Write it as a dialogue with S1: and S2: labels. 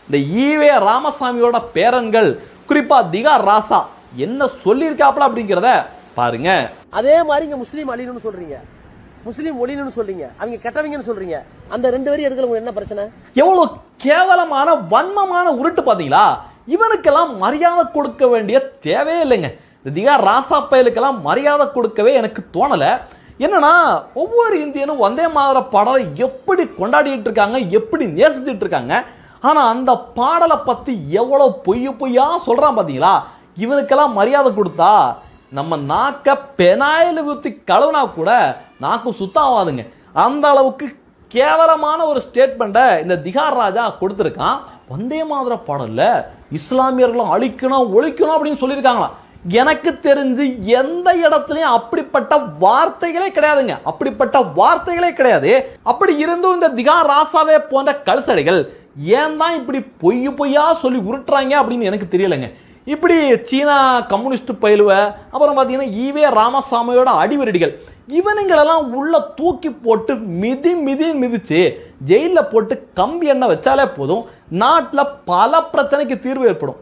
S1: இந்த ஈவே ராமசாமியோட பேரன்கள் குறிப்பா திகா ராசா என்ன சொல்லியிருக்காப்ல அப்படிங்கிறத பாருங்க.
S2: அதே மாதிரி இங்க முஸ்லீம் அழியணும்னு சொல்றீங்க, முஸ்லீம் ஒளின்னு சொல்றீங்க, அவங்க கெட்டவங்கன்னு சொல்றீங்க. அந்த ரெண்டு வரி எடுக்கல என்ன பிரச்சனை?
S1: எவ்வளவு கேவலமான வன்மமான உருட்டு பாத்தீங்களா? இவனுக்கெல்லாம் மரியாதை கொடுக்க வேண்டிய தேவையே இல்லைங்க. இந்த திகா ராசா பயலுக்கெல்லாம் மரியாதை கொடுக்கவே எனக்கு தோணல. என்னன்னா ஒவ்வொரு இந்தியனும் வந்தே மாதர பாடலை எப்படி கொண்டாடிட்டு இருக்காங்க, எப்படி நேசிச்சுட்டு இருக்காங்க. ஆனா அந்த பாடலை பத்தி எவ்வளவு பொய்யா சொல்றான் பாத்தீங்களா? இவனுக்கெல்லாம் மரியாதை கொடுத்தா நம்ம நாக்க பெனாயில் ஊற்றி கழுவுனா கூட நாக்கு சுத்தம் ஆகாதுங்க. அந்த அளவுக்கு கேவலமான ஒரு ஸ்டேட்மெண்ட்டை இந்த திகார் ராஜா கொடுத்துருக்கான். வந்தே மாதர பாடல்ல இஸ்லாமியர்களும் அழிக்கணும் ஒழிக்கணும் அப்படின்னு சொல்லியிருக்காங்களா? எனக்கு தெரிஞ்சு எந்த இடத்துலையும் அப்படிப்பட்ட வார்த்தைகளே கிடையாதுங்க. அப்படிப்பட்ட வார்த்தைகளே கிடையாது. அப்படி இருந்தும் இந்த திகார் ராசாவே போன்ற கழுசடைகள் ஏன் தான் இப்படி பொய்யா சொல்லி உருட்டுறாங்க அப்படின்னு எனக்கு தெரியலைங்க. இப்படி சீனா கம்யூனிஸ்ட் பயிலுவ, அப்புறம் பார்த்தீங்கன்னா ஈவே ராமசாமியோட அடிவரடிகள், இவனுங்களெல்லாம் உள்ள தூக்கி போட்டு மிதிச்சு ஜெயிலில் போட்டு கம்பி எண்ணெய் வச்சாலே போதும், நாட்டில் பல பிரச்சனைக்கு தீர்வு ஏற்படும்.